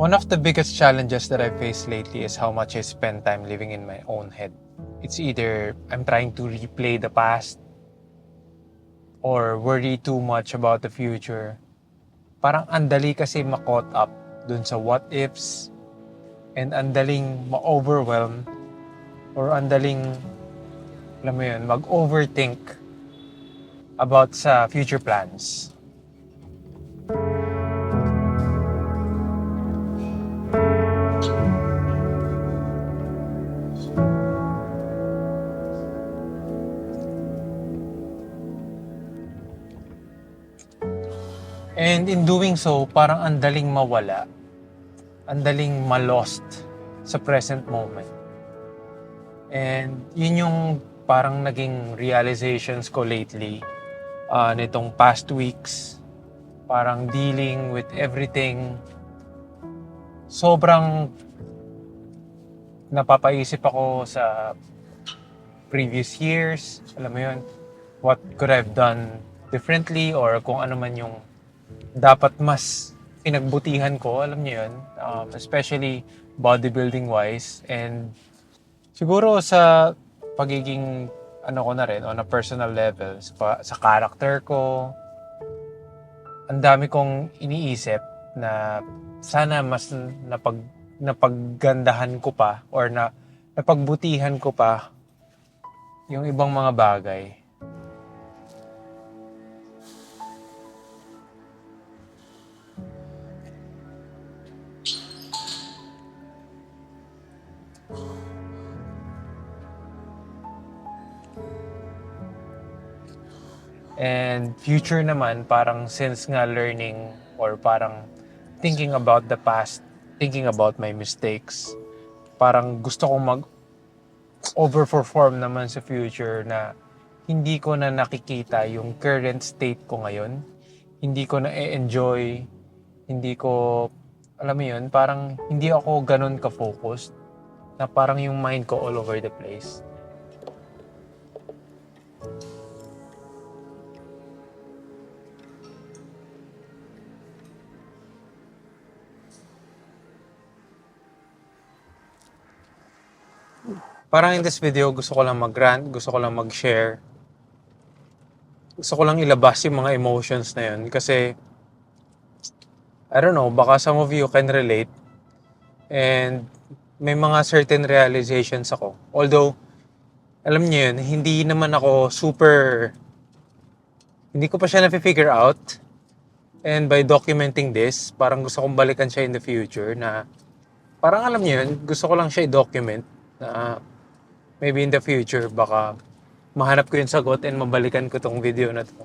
One of the biggest challenges that I faced lately is how much I spend time living in my own head. It's either I'm trying to replay the past or worry too much about the future. Parang andali kasi ma-caught up dun sa what ifs and andaling ma-overwhelm or andaling, alam mo yun, mag-overthink about sa future plans. And in doing so, parang andaling mawala, andaling ma-lost sa present moment. And yun yung parang naging realizations ko lately nitong past weeks. Parang dealing with everything. Sobrang napapaisip ako sa previous years. Alam mo yun, what could I have done differently or kung ano man yung dapat mas pinagbutihan ko, alam niyo yun, especially bodybuilding wise, and siguro sa pagiging ano ko na rin on a personal level sa character ko. Ang dami kong iniisip na sana mas napaggandahan ko pa or napagbutihan ko pa yung ibang mga bagay. And future naman, parang since nga learning or parang thinking about the past, thinking about my mistakes, parang gusto kong overperform naman sa future na hindi ko na nakikita yung current state ko ngayon. Hindi ko na enjoy, hindi ko, alam mo yun, parang hindi ako ganun ka-focused na parang yung mind ko all over the place. Parang in this video, gusto ko lang mag-rant, gusto ko lang mag-share. Gusto ko lang ilabas yung mga emotions na yun. Kasi, I don't know, baka some of you can relate. And may mga certain realizations ako. Although, alam niyo yun, hindi naman ako hindi ko pa siya na-figure out. And by documenting this, parang gusto kong balikan siya in the future na, parang alam niyo yun, gusto ko lang siya i-document na maybe in the future, baka mahanap ko yung sagot and mabalikan ko tong video na to.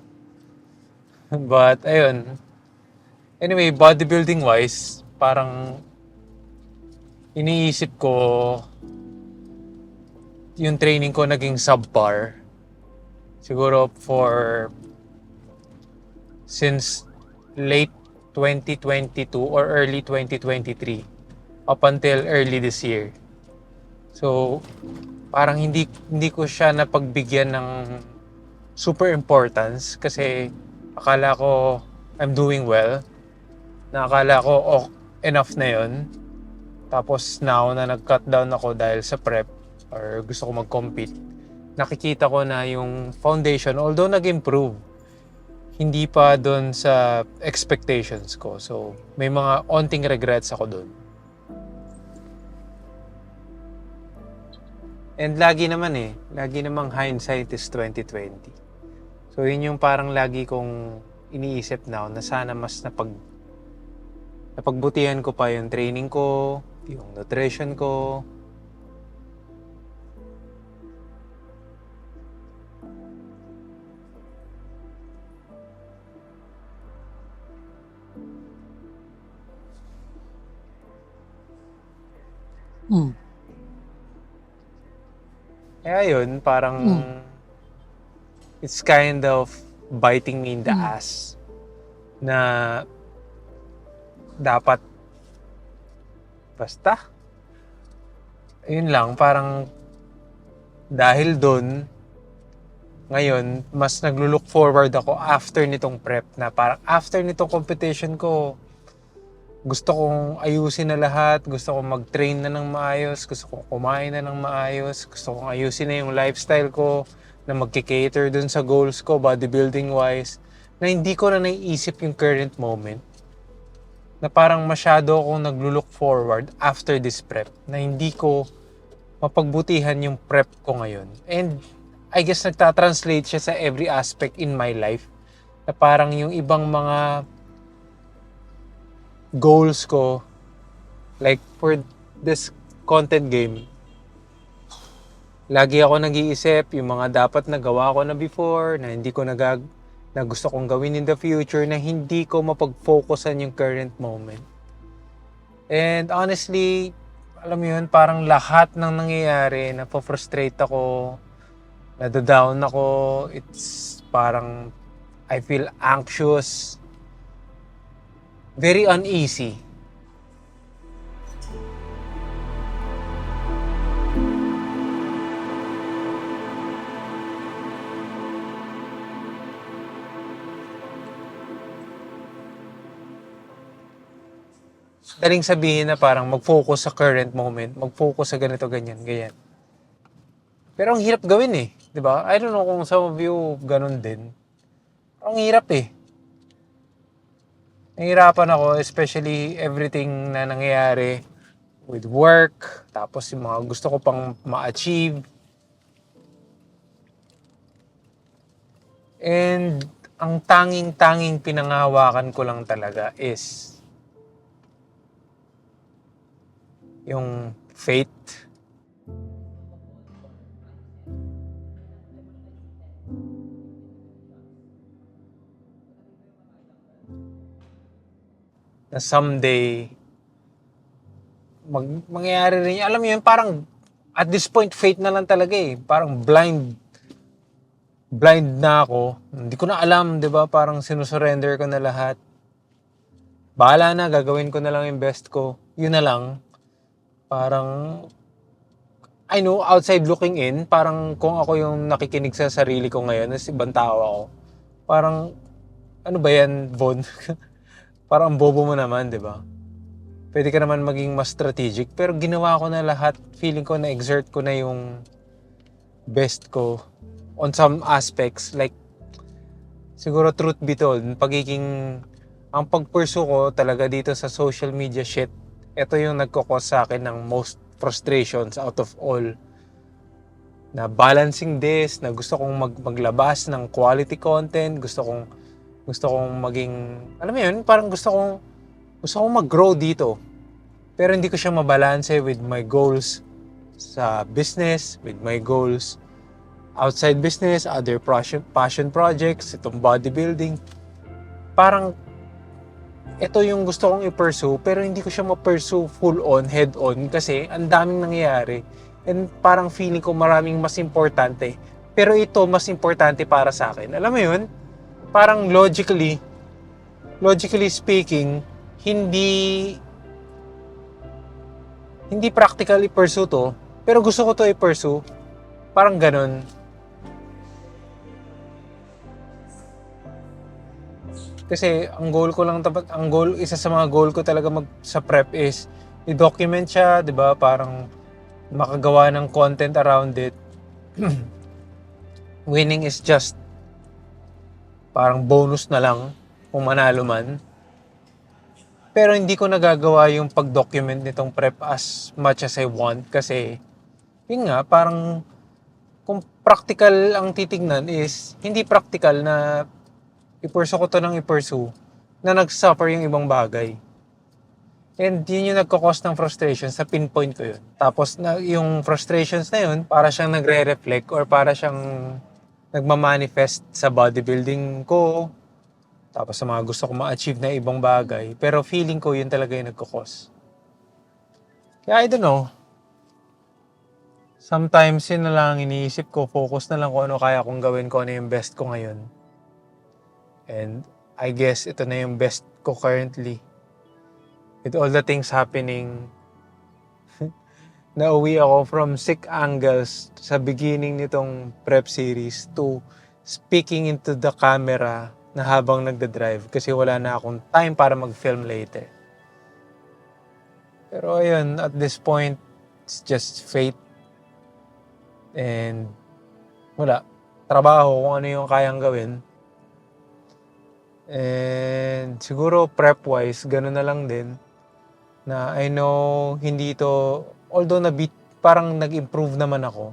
But, ayun. Anyway, bodybuilding wise, parang iniisip ko yung training ko naging subpar. Siguro since late 2022 or early 2023 up until early this year. So, parang hindi ko siya napagbigyan ng super importance kasi akala ko I'm doing well. Akala ko enough na yun. Tapos now na nag-cut down ako dahil sa prep or gusto ko mag-compete, nakikita ko na yung foundation, although nag-improve, hindi pa doon sa expectations ko. So, may mga onting regrets ako doon. And lagi namang hindsight is 2020. So yun yung parang lagi kong iniisip now na sana mas napagbutihan ko pa yung training ko, yung nutrition ko. Kaya yun, parang it's kind of biting me in the ass na dapat basta. Yun lang, parang dahil doon, ngayon, mas naglo-look forward ako after nitong prep na parang after nitong competition ko, Gusto kong ayusin na lahat, gusto kong mag-train na ng maayos, gusto kong kumain na ng maayos, gusto kong ayusin na yung lifestyle ko, na magkikater dun sa goals ko, bodybuilding wise, na hindi ko na naiisip yung current moment, na parang masyado akong naglo-look forward after this prep, na hindi ko mapagbutihan yung prep ko ngayon. And I guess nagtatranslate siya sa every aspect in my life, na parang yung ibang mga goals ko, like for this content game, lagi ako nag-iisip yung mga dapat nagawa ko na before, na hindi ko na gusto kong gawin in the future, na hindi ko mapag-focusan yung current moment. And honestly, alam mo yun, parang lahat ng nangyayari, napofrustrate ako, nadadown ako, it's parang I feel anxious, very uneasy. Daling sabihin na parang mag-focus sa current moment, mag-focus sa ganito, ganyan, ganyan. Pero ang hirap gawin eh, di ba? I don't know kung some of you ganun din. Ang hirap eh. Nahihirapan ako, especially everything na nangyayari with work, tapos yung mga gusto ko pang ma-achieve. And ang tanging pinangahawakan ko lang talaga is yung faith. Na someday mangyayari rin. Alam mo yun, parang at this point faith na lang talaga eh. Parang blind na ako. Hindi ko na alam, 'di ba? Parang sinusurrender ko na lahat. Bahala na, gagawin ko na lang yung best ko. Yun na lang. Parang I know, outside looking in, parang kung ako yung nakikinig sa sarili ko ngayon, as ibang tao ako, parang, ano ba yan, Von? Parang bobo mo naman, di ba? Pwede ka naman maging mas strategic, pero ginawa ko na lahat. Feeling ko na-exert ko na yung best ko on some aspects. Like, siguro truth be told, ang pag-pursue ko talaga dito sa social media shit, ito yung nagkakos sa akin ng most frustrations out of all. Na balancing this, na gusto kong maglabas ng quality content, gusto kong maging, alam mo yun, parang gusto kong mag-grow dito. Pero hindi ko siya mabalanse with my goals sa business, with my goals outside business, other passion projects, itong bodybuilding. Parang ito yung gusto kong i-pursue, pero hindi ko siya ma-pursue full on, head on, kasi ang daming nangyayari. And parang feeling ko maraming mas importante. Pero ito mas importante para sa akin. Alam mo yun? Parang logically speaking, hindi practical i-pursue to, pero gusto ko to i-pursue. Parang ganun. Kasi isa sa mga goal ko talaga sa prep is i-document siya, 'di ba? Parang makagawa ng content around it. Winning is just parang bonus na lang kung manalo man. Pero hindi ko nagagawa yung pag-document nitong prep as much as I want kasi yun nga, parang kung practical ang titignan is hindi practical na i-pursue ko to ng i-pursue na nag-suffer yung ibang bagay. And yun yung nagkakos ng frustration sa pinpoint ko yun. Tapos yung frustrations na yun, para siyang nagre-reflect or para siyang nagmamanifest sa bodybuilding ko. Tapos sa mga gusto ko ma-achieve na ibang bagay. Pero feeling ko yun talaga yung nagkakos. Kaya I don't know. Sometimes yun na lang iniisip ko, focus na lang kung ano kaya kong gawin, kung ano yung best ko ngayon. And I guess ito na yung best ko currently. With all the things happening, nauwi ako from sick angles sa beginning nitong prep series to speaking into the camera na habang nagda-drive kasi wala na akong time para mag-film later. Pero ayun, at this point, it's just fate. And wala. Trabaho, kung ano yung kayang gawin. And siguro prep-wise, gano'n na lang din. Na I know, hindi ito, although parang nag-improve naman ako,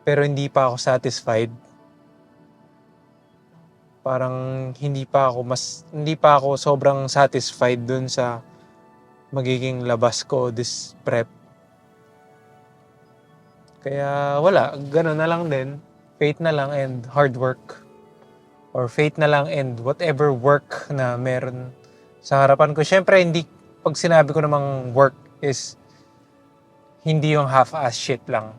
pero hindi pa ako satisfied. Parang hindi pa ako sobrang satisfied dun sa magiging labas ko this prep. Kaya wala, gano'n na lang din. Faith na lang and hard work. Or faith na lang and whatever work na meron sa harapan ko. Syempre, pag sinabi ko namang work is hindi yung half-ass shit lang.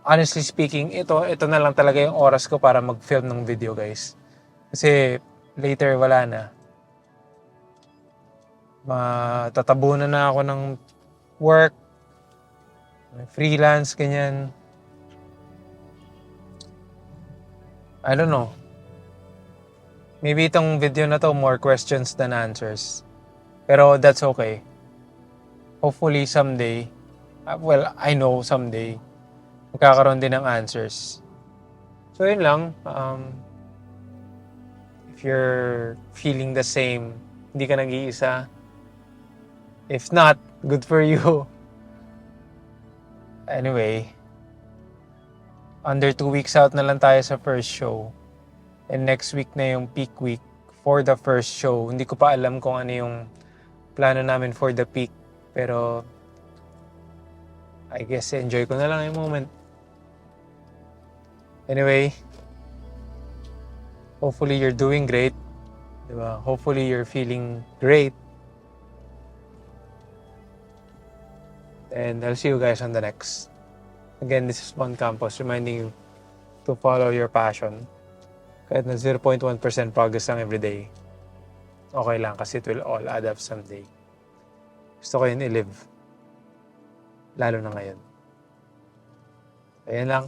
Honestly speaking, ito na lang talaga yung oras ko para mag-film ng video, guys. Kasi later wala na. Matatabunan na ako ng work, freelance, ganyan. I don't know. Maybe itong video na to more questions than answers. Pero that's okay. Hopefully someday, I know someday, magkakaroon din ng answers. So yun lang. If you're feeling the same, hindi ka nag-iisa. If not, good for you. Anyway, under 2 weeks out na lang tayo sa first show. And next week na yung peak week for the first show. Hindi ko pa alam kung ano yung plano namin for the peak. Pero I guess enjoy ko na lang yung moment. Anyway, hopefully you're doing great. Diba? Hopefully you're feeling great. And I'll see you guys on the next. Again, this is One Campus reminding you to follow your passion. Kahit na 0.1% progress lang everyday, okay lang kasi it will all add up someday. Gusto ko yun i-live. Lalo na ngayon. Ayan lang.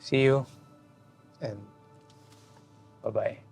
See you. And bye-bye.